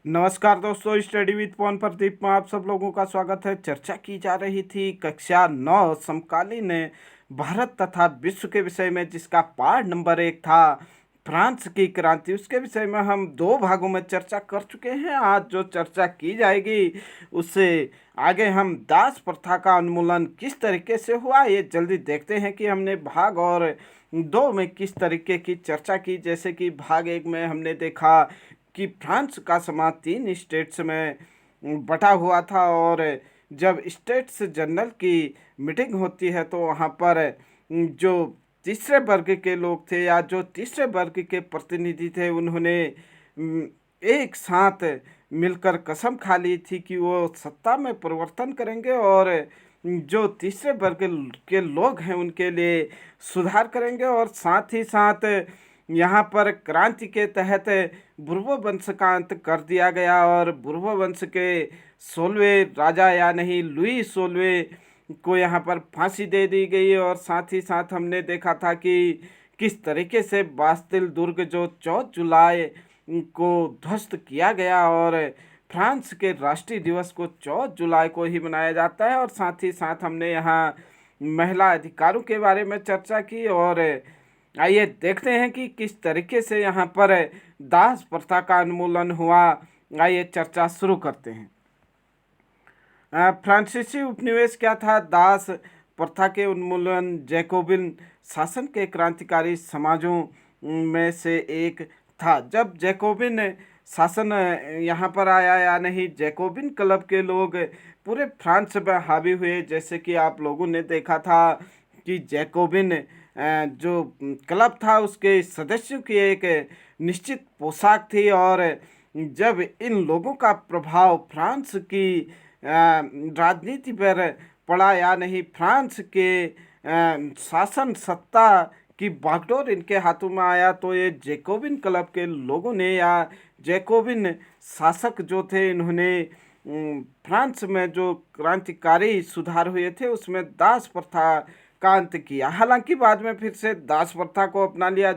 नमस्कार दोस्तों, study with पवन प्रदीप में आप सब लोगों का स्वागत है। चर्चा की जा रही थी कक्षा 9 समकालीन भारत तथा विश्व के विषय में, जिसका पाठ नंबर 1 था फ्रांस की क्रांति। उसके विषय में हम 2 भागों में चर्चा कर चुके हैं। आज जो चर्चा की जाएगी उससे आगे हम दास प्रथा का उन्मूलन किस तरीके से हुआ, ये जल्दी देखते हैं कि हमने भाग और 2 में किस तरीके की चर्चा की। जैसे कि भाग 1 में हमने देखा कि फ्रांस का समाज 3 स्टेट्स में बटा हुआ था, और जब स्टेट्स जनरल की मीटिंग होती है तो वहाँ पर जो तीसरे वर्ग के लोग थे या जो तीसरे वर्ग के प्रतिनिधि थे, उन्होंने एक साथ मिलकर कसम खा ली थी कि वो सत्ता में परिवर्तन करेंगे और जो तीसरे वर्ग के लोग हैं उनके लिए सुधार करेंगे। और साथ ही साथ यहाँ पर क्रांति के तहत बुर्बो वंश का अंत कर दिया गया, और बुर्बो वंश के 16वें राजा या नहीं लुई 16वें को यहाँ पर फांसी दे दी गई। और साथ ही साथ हमने देखा था कि किस तरीके से बास्तिल दुर्ग जो 14 जुलाई को ध्वस्त किया गया, और फ्रांस के राष्ट्रीय दिवस को 14 जुलाई को ही मनाया जाता है। और साथ ही साथ हमने यहाँ महिला अधिकारों के बारे में चर्चा की, और आइए देखते हैं कि किस तरीके से यहाँ पर दास प्रथा का उन्मूलन हुआ। आइए चर्चा शुरू करते हैं। फ्रांसीसी उपनिवेश क्या था? दास प्रथा के उन्मूलन जैकोबिन शासन के क्रांतिकारी समाजों में से एक था। जब जैकोबिन शासन यहाँ पर आया या नहीं, जैकोबिन क्लब के लोग पूरे फ्रांस में हावी हुए। जैसे कि आप लोगों ने देखा था कि जैकोबिन जो क्लब था उसके सदस्यों की एक निश्चित पोशाक थी, और जब इन लोगों का प्रभाव फ्रांस की राजनीति पर पड़ा या नहीं, फ्रांस के शासन सत्ता की बागडोर इनके हाथों में आया, तो ये जैकोबिन क्लब के लोगों ने या जैकोबिन शासक जो थे, इन्होंने फ्रांस में जो क्रांतिकारी सुधार हुए थे उसमें दास प्रथा का अंत किया। हालांकि बाद में फिर से दास प्रथा को अपना लिया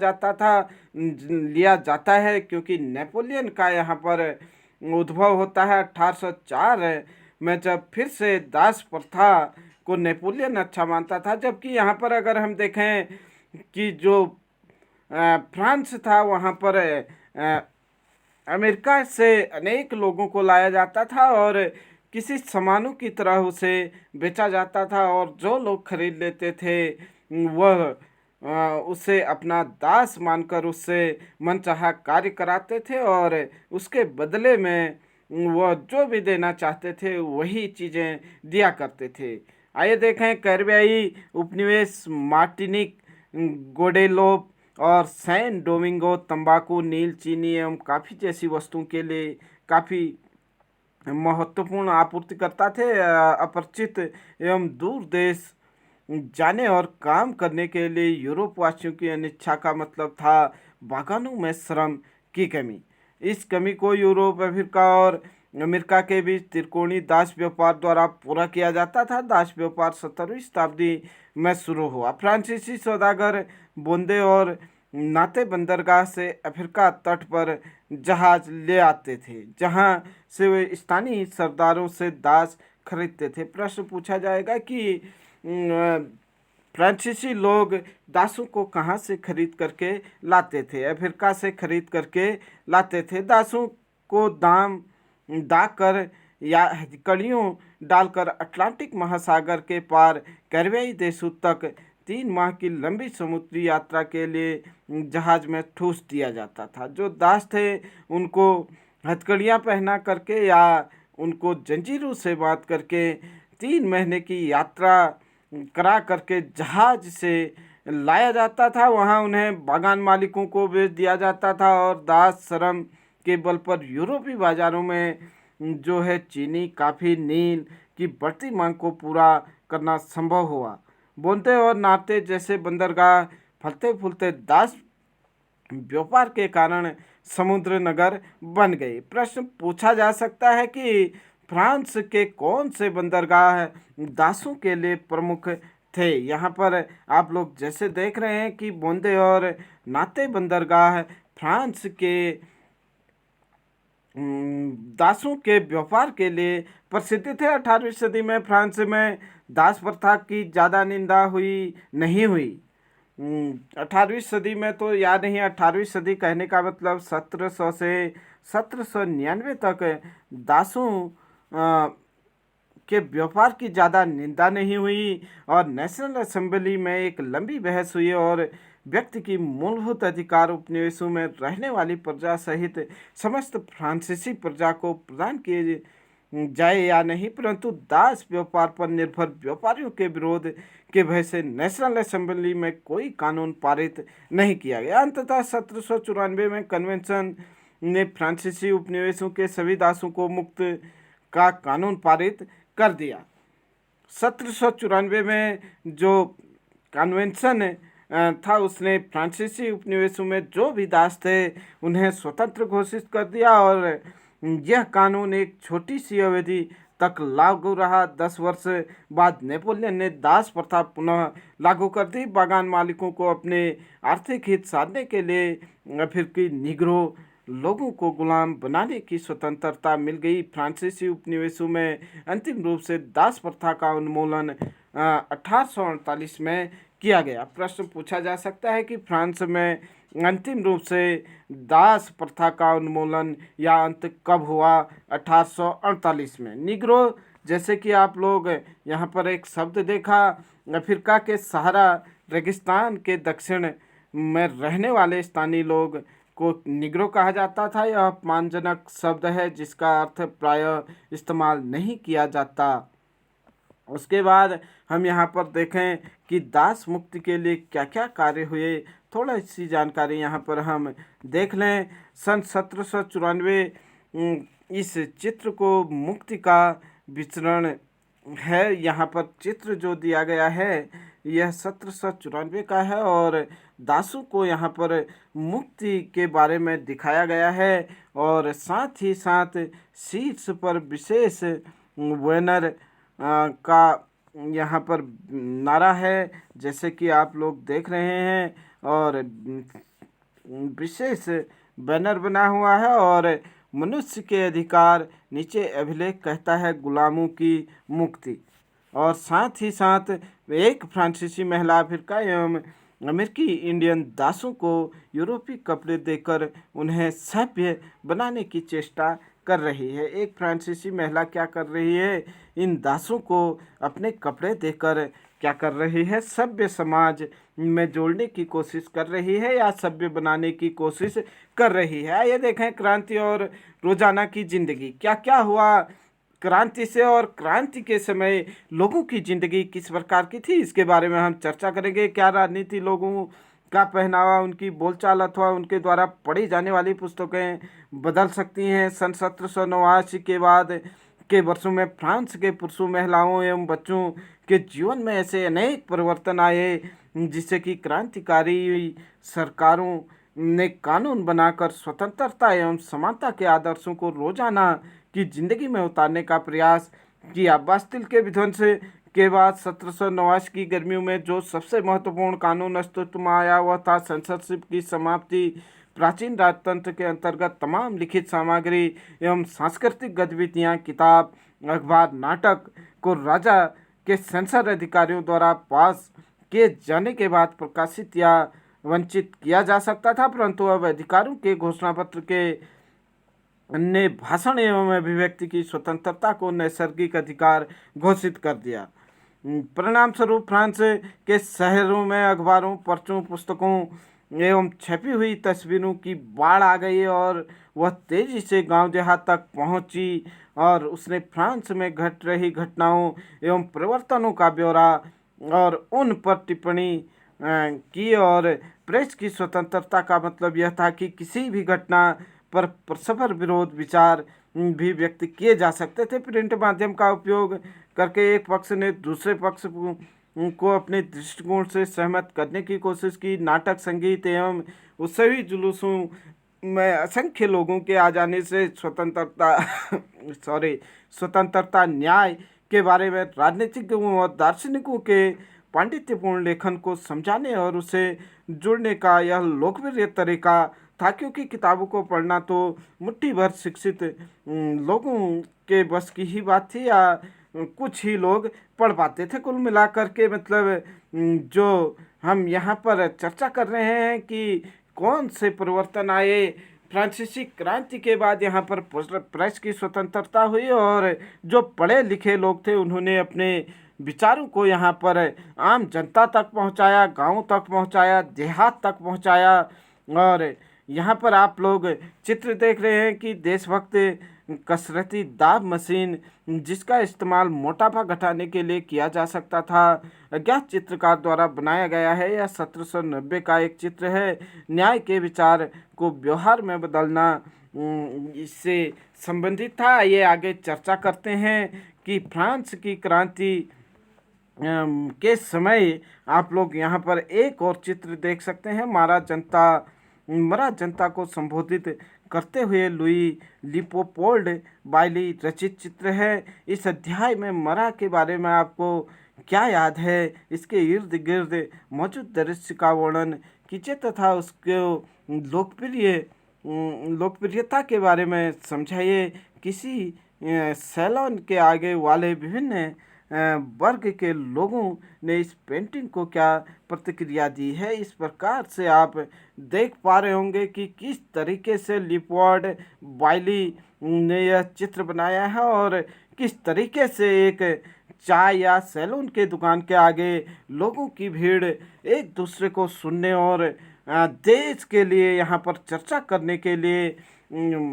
जाता है, क्योंकि नेपोलियन का यहाँ पर उद्भव होता है 1804 में, जब फिर से दास प्रथा को नेपोलियन अच्छा मानता था। जबकि यहाँ पर अगर हम देखें कि जो फ्रांस था, वहाँ पर अमेरिका से अनेक लोगों को लाया जाता था और किसी सामानों की तरह उसे बेचा जाता था, और जो लोग खरीद लेते थे वह उसे अपना दास मानकर उससे मनचाहा कार्य कराते थे, और उसके बदले में वह जो भी देना चाहते थे वही चीज़ें दिया करते थे। आइए देखें, कैरिबियाई उपनिवेश मार्टिनिक, गोडेलोप और सैन डोमिंगो तंबाकू, नील, चीनी एवं काफ़ी जैसी वस्तुओं के लिए काफ़ी महत्वपूर्ण आपूर्तिकर्ता थे। अपरिचित एवं दूर देश जाने और काम करने के लिए यूरोप वासियों की अनिच्छा का मतलब था बागानों में श्रम की कमी। इस कमी को यूरोप, अफ्रीका और अमेरिका के बीच त्रिकोणीय दास व्यापार द्वारा पूरा किया जाता था। दास व्यापार 17वीं शताब्दी में शुरू हुआ। फ्रांसीसी सौदागर बोंदे और नाते बंदरगाह से अफ्रीका तट पर जहाज ले आते थे, जहां से वे स्थानीय सरदारों से दास खरीदते थे। प्रश्न पूछा जाएगा कि फ्रांसीसी लोग दासों को कहाँ से खरीद करके लाते थे? अफ्रीका से खरीद करके लाते थे। दासों को दाम दाकर या हथकड़ियों डालकर अटलांटिक महासागर के पार कैरिबियाई देशों तक 3 माह की लंबी समुद्री यात्रा के लिए जहाज में ठूस दिया जाता था। जो दास थे उनको हथकड़ियाँ पहना करके या उनको जंजीरों से बांध करके 3 महीने की यात्रा करा करके जहाज से लाया जाता था। वहाँ उन्हें बागान मालिकों को बेच दिया जाता था, और दास श्रम के बल पर यूरोपीय बाजारों में जो है चीनी, काफ़ी, नील की बढ़ती मांग को पूरा करना संभव हुआ। बोंते और नाते जैसे बंदरगाह फलते फूलते दास व्यापार के कारण समुद्र नगर बन गई। प्रश्न पूछा जा सकता है कि फ्रांस के कौन से बंदरगाह दासों के लिए प्रमुख थे? यहाँ पर आप लोग जैसे देख रहे हैं कि बोंदे और नाते बंदरगाह फ्रांस के दासों के व्यापार के लिए प्रसिद्ध थे। 18वीं सदी में फ्रांस में दास प्रथा की ज़्यादा निंदा हुई नहीं हुई। 18वीं सदी में तो याद नहीं, 18वीं सदी कहने का मतलब 1700 से 1799 तक दासों के व्यापार की ज़्यादा निंदा नहीं हुई और नेशनल असेंबली में एक लंबी बहस हुई और व्यक्ति की मूलभूत अधिकार उपनिवेशों में रहने वाली प्रजा सहित समस्त फ्रांसीसी प्रजा को प्रदान किए जाए या नहीं, परंतु दास व्यापार पर निर्भर व्यापारियों के विरोध के भय से नेशनल असेंबली में कोई कानून पारित नहीं किया गया। अंततः 1794 में कन्वेंशन ने फ्रांसीसी उपनिवेशों के सभी दासों को मुक्त का कानून पारित कर दिया। 1794 में जो कन्वेंशन था उसने फ्रांसीसी उपनिवेशों में जो भी दास थे उन्हें स्वतंत्र घोषित कर दिया और यह कानून एक छोटी सी अवधि तक लागू रहा। 10 वर्ष बाद नेपोलियन ने दास प्रथा पुनः लागू कर दी। बागान मालिकों को अपने आर्थिक हित साधने के लिए अफ्रीकी निग्रो लोगों को गुलाम बनाने की स्वतंत्रता मिल गई। फ्रांसीसी उपनिवेशों में अंतिम रूप से दास प्रथा का उन्मूलन 1848 में किया गया। प्रश्न पूछा जा सकता है कि फ्रांस में अंतिम रूप से दास प्रथा का उन्मूलन या अंत कब हुआ? 1848 में। निग्रो, जैसे कि आप लोग यहाँ पर एक शब्द देखा, अफ्रीका के सहारा रेगिस्तान के दक्षिण में रहने वाले स्थानीय लोग को निग्रो कहा जाता था। यह अपमानजनक शब्द है जिसका अर्थ प्रायः इस्तेमाल नहीं किया जाता। उसके बाद हम यहाँ पर देखें कि दास मुक्ति के लिए क्या क्या कार्य हुए, थोड़ा सी जानकारी यहाँ पर हम देख लें। सन 1794 इस चित्र को मुक्ति का विचरण है। यहाँ पर चित्र जो दिया गया है यह 1794 का है और दासों को यहाँ पर मुक्ति के बारे में दिखाया गया है और साथ ही साथ शीर्ष पर विशेष बैनर का यहाँ पर नारा है, जैसे कि आप लोग देख रहे हैं, और विशेष बैनर बना हुआ है और मनुष्य के अधिकार, नीचे अभिलेख कहता है गुलामों की मुक्ति। और साथ ही साथ एक फ्रांसीसी महिला अफ्रीका एवं अमेरिकी इंडियन दासों को यूरोपीय कपड़े देकर उन्हें सभ्य बनाने की चेष्टा कर रही है। एक फ्रांसीसी महिला क्या कर रही है? इन दासों को अपने कपड़े देकर क्या कर रही है? सभ्य समाज में जोड़ने की कोशिश कर रही है या सभ्य बनाने की कोशिश कर रही है। आइए देखें क्रांति और रोजाना की जिंदगी, क्या क्या हुआ क्रांति से और क्रांति के समय लोगों की ज़िंदगी किस प्रकार की थी, इसके बारे में हम चर्चा करेंगे। क्या राजनीति, लोगों का पहनावा, उनकी बोलचाल अथवा उनके द्वारा पढ़ी जाने वाली पुस्तकें बदल सकती हैं। सन 1789 के बाद के वर्षों में फ्रांस के पुरुषों, महिलाओं एवं बच्चों के जीवन में ऐसे अनेक परिवर्तन आए जिससे कि क्रांतिकारी सरकारों ने कानून बनाकर स्वतंत्रता एवं समानता के आदर्शों को रोजाना की जिंदगी में उतारने का प्रयास किया। बास्तिल के विध्वंस के बाद 1789 की गर्मियों में जो सबसे महत्वपूर्ण कानून अस्तित्व में आया वह था सेंसरशिप की समाप्ति। प्राचीन राजतंत्र के अंतर्गत तमाम लिखित सामग्री एवं सांस्कृतिक गतिविधियां, किताब, अखबार, नाटक को राजा के सेंसर अधिकारियों द्वारा पास किए जाने के बाद प्रकाशित या वंचित किया जा सकता था, परंतु अब अधिकारों के घोषणा पत्र के ने भाषण एवं अभिव्यक्ति की स्वतंत्रता को नैसर्गिक अधिकार घोषित कर दिया। परिणाम स्वरूप फ्रांस के शहरों में अखबारों, पर्चों, पुस्तकों एवं छपी हुई तस्वीरों की बाढ़ आ गई और वह तेजी से गांव देहात तक पहुंची और उसने फ्रांस में घट रही घटनाओं एवं परिवर्तनों का ब्यौरा और उन पर टिप्पणी की। और प्रेस की स्वतंत्रता का मतलब यह था कि किसी भी घटना पर परस्पर विरोध विचार भी व्यक्त किए जा सकते थे। प्रिंट माध्यम का उपयोग करके एक पक्ष ने दूसरे पक्ष को अपने दृष्टिकोण से सहमत करने की कोशिश की। नाटक, संगीत एवं उत्सवी जुलूसों में असंख्य लोगों के आ जाने से स्वतंत्रता न्याय के बारे में राजनीतिज्ञों और दार्शनिकों के पांडित्यपूर्ण लेखन को समझाने और उसे जुड़ने का यह लोकप्रिय तरीका था, क्योंकि किताबों को पढ़ना तो मुट्ठी भर शिक्षित लोगों के बस की ही बात थी, या कुछ ही लोग पढ़ पाते थे। कुल मिलाकर के मतलब जो हम यहाँ पर चर्चा कर रहे हैं कि कौन से परिवर्तन आए फ्रांसीसी क्रांति के बाद, यहाँ पर प्रेस की स्वतंत्रता हुई और जो पढ़े लिखे लोग थे उन्होंने अपने विचारों को यहाँ पर आम जनता तक पहुँचाया, गाँव तक पहुँचाया, देहात तक पहुँचाया। और यहाँ पर आप लोग चित्र देख रहे हैं कि देशभक्त कसरती दाब मशीन, जिसका इस्तेमाल मोटापा घटाने के लिए किया जा सकता था, अज्ञात चित्रकार द्वारा बनाया गया है। यह 1790 का एक चित्र है। न्याय के विचार को व्यवहार में बदलना इससे संबंधित था। ये आगे चर्चा करते हैं कि फ्रांस की क्रांति के समय आप लोग यहाँ पर एक और चित्र देख सकते हैं। मरा जनता को संबोधित करते हुए लुई लिपोपोल्ड बाइली रचित चित्र है। इस अध्याय में मरा के बारे में आपको क्या याद है, इसके इर्द गिर्द मौजूद दृश्य का वर्णन कीजिए तथा उसके लोकप्रियता के बारे में समझाइए। किसी सैलून के आगे वाले विभिन्न वर्ग के लोगों ने इस पेंटिंग को क्या प्रतिक्रिया दी है। इस प्रकार से आप देख पा रहे होंगे कि किस तरीके से लियोपोल्ड बाइली ने यह चित्र बनाया है और किस तरीके से एक चाय या सैलून के दुकान के आगे लोगों की भीड़ एक दूसरे को सुनने और देश के लिए यहाँ पर चर्चा करने के लिए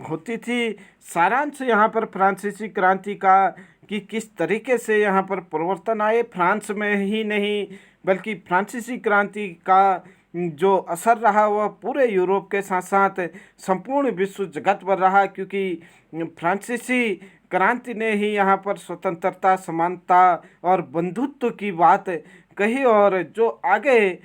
होती थी। सारांश यहाँ पर फ्रांसीसी क्रांति का कि किस तरीके से यहाँ पर परिवर्तन आए, फ्रांस में ही नहीं बल्कि फ्रांसीसी क्रांति का जो असर रहा वह पूरे यूरोप के साथ साथ संपूर्ण विश्व जगत पर रहा, क्योंकि फ्रांसीसी क्रांति ने ही यहाँ पर स्वतंत्रता, समानता और बंधुत्व की बात कही और जो आगे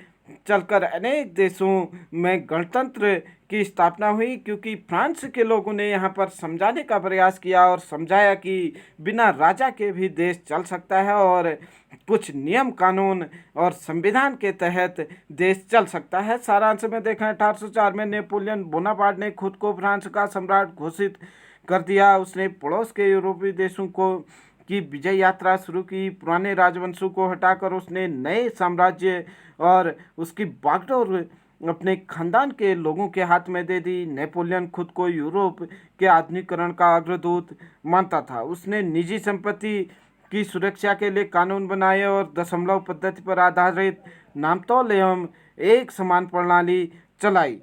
चलकर अनेक देशों में गणतंत्र की स्थापना हुई, क्योंकि फ्रांस के लोगों ने यहाँ पर समझाने का प्रयास किया और समझाया कि बिना राजा के भी देश चल सकता है और कुछ नियम कानून और संविधान के तहत देश चल सकता है। सारांश में देखें, 1804 में नेपोलियन बोनापार्ट ने खुद को फ्रांस का सम्राट घोषित कर दिया। उसने पड़ोस के यूरोपीय देशों को की विजय यात्रा शुरू की। पुराने राजवंशों को हटाकर उसने नए साम्राज्य और उसकी बागडोर अपने खानदान के लोगों के हाथ में दे दी। नेपोलियन खुद को यूरोप के आधुनिकीकरण का अग्रदूत मानता था। उसने निजी संपत्ति की सुरक्षा के लिए कानून बनाए और दशमलव पद्धति पर आधारित नामतोल एवं एक समान प्रणाली चलाई।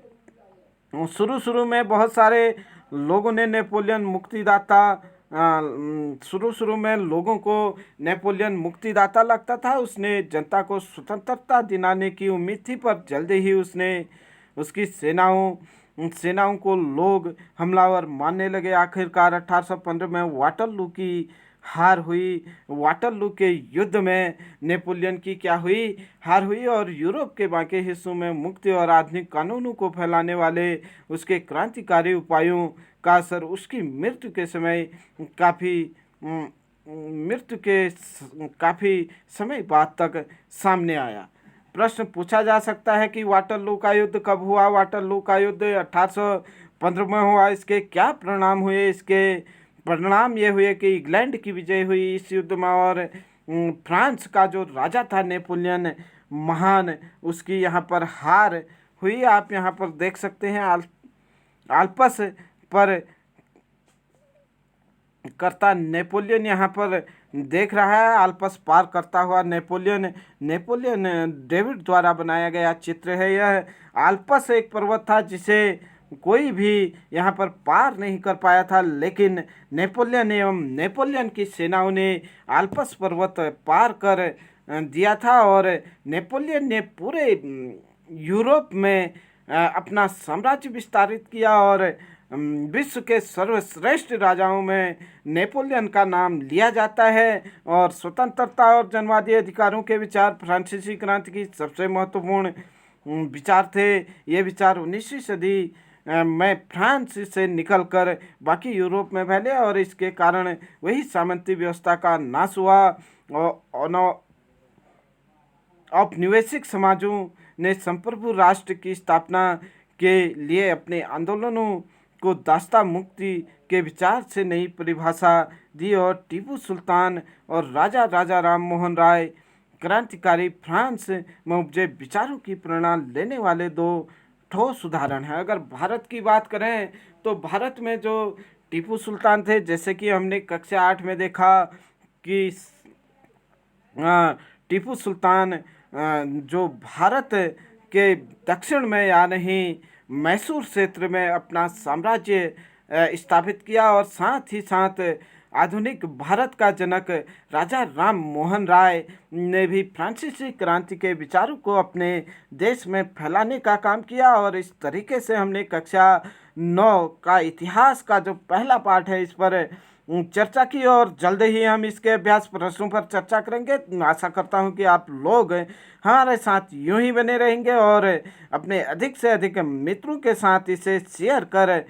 शुरू में बहुत सारे लोगों ने शुरू में लोगों को नेपोलियन मुक्तिदाता लगता था। उसने जनता को स्वतंत्रता दिलाने की उम्मीद थी, पर जल्दी ही उसने उसकी सेनाओं को लोग हमलावर मानने लगे। आखिरकार 1815 में वाटरलू की हार हुई। वाटरलू के युद्ध में नेपोलियन की क्या हुई, हार हुई और यूरोप के बाकी हिस्सों में मुक्ति और आधुनिक कानूनों को फैलाने वाले उसके क्रांतिकारी उपायों का असर उसकी मृत्यु के काफ़ी समय बाद तक सामने आया। प्रश्न पूछा जा सकता है कि वाटरलू का युद्ध कब हुआ। वाटरलू का युद्ध 1815 में हुआ। इसके क्या परिणाम हुए? इसके परिणाम ये हुए कि इंग्लैंड की विजय हुई इस युद्ध में और फ्रांस का जो राजा था नेपोलियन महान, उसकी यहाँ पर हार हुई। आप यहाँ पर देख सकते हैं आल्प्स पर करता नेपोलियन यहाँ पर देख रहा है। आल्प्स पार करता हुआ नेपोलियन डेविड द्वारा बनाया गया चित्र है। यह आल्प्स एक पर्वत था जिसे कोई भी यहाँ पर पार नहीं कर पाया था, लेकिन नेपोलियन एवं नेपोलियन की सेनाओं ने आल्प्स पर्वत पार कर दिया था और नेपोलियन ने पूरे यूरोप में अपना साम्राज्य विस्तारित किया और विश्व के सर्वश्रेष्ठ राजाओं में नेपोलियन का नाम लिया जाता है। और स्वतंत्रता और जनवादी अधिकारों के विचार फ्रांसीसी क्रांति की सबसे महत्वपूर्ण विचार थे। ये विचार 19वीं सदी में फ्रांस से निकलकर बाकी यूरोप में फैले और इसके कारण वही सामंती व्यवस्था का नाश हुआ और औपनिवेशिक समाजों ने संप्रभु राष्ट्र की स्थापना के लिए अपने आंदोलनों को दास्ता मुक्ति के विचार से नई परिभाषा दी और टीपू सुल्तान और राजा राजा राम मोहन राय क्रांतिकारी फ्रांस में उपजे विचारों की प्रेरणा लेने वाले दो ठोस उदाहरण हैं। अगर भारत की बात करें तो भारत में जो टीपू सुल्तान थे, जैसे कि हमने कक्षा 8 में देखा कि टीपू सुल्तान जो भारत के दक्षिण में या नहीं मैसूर क्षेत्र में अपना साम्राज्य स्थापित किया और साथ ही साथ आधुनिक भारत का जनक राजा राम मोहन राय ने भी फ्रांसीसी क्रांति के विचारों को अपने देश में फैलाने का काम किया। और इस तरीके से हमने कक्षा 9 का इतिहास का जो पहला पार्ट है इस पर चर्चा की और जल्द ही हम इसके अभ्यास प्रश्नों पर चर्चा करेंगे। आशा करता हूं कि आप लोग हमारे साथ यूं ही बने रहेंगे और अपने अधिक से अधिक मित्रों के साथ इसे शेयर कर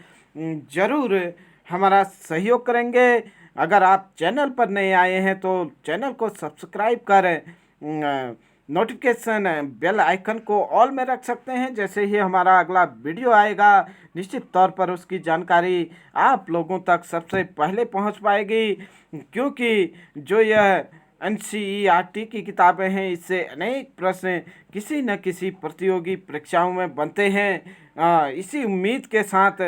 जरूर हमारा सहयोग करेंगे। अगर आप चैनल पर नए आए हैं तो चैनल को सब्सक्राइब कर नोटिफिकेशन बेल आइकन को ऑल में रख सकते हैं। जैसे ही हमारा अगला वीडियो आएगा निश्चित तौर पर उसकी जानकारी आप लोगों तक सबसे पहले पहुंच पाएगी, क्योंकि जो यह NCERT की किताबें हैं इससे अनेक प्रश्न किसी न किसी प्रतियोगी परीक्षाओं में बनते हैं। इसी उम्मीद के साथ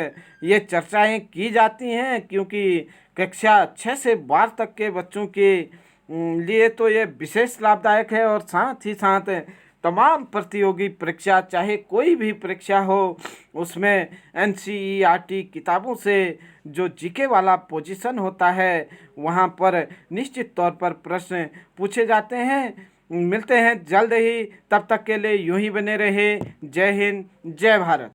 ये चर्चाएं की जाती हैं, क्योंकि कक्षा 6 से 12 तक के बच्चों के लिए तो ये विशेष लाभदायक है और साथ ही साथ तमाम प्रतियोगी परीक्षा चाहे कोई भी परीक्षा हो उसमें NCERT किताबों से जो जीके वाला पोजीशन होता है वहाँ पर निश्चित तौर पर प्रश्न पूछे जाते हैं। मिलते हैं जल्द ही, तब तक के लिए यूं ही बने रहे। जय हिंद, जय भारत।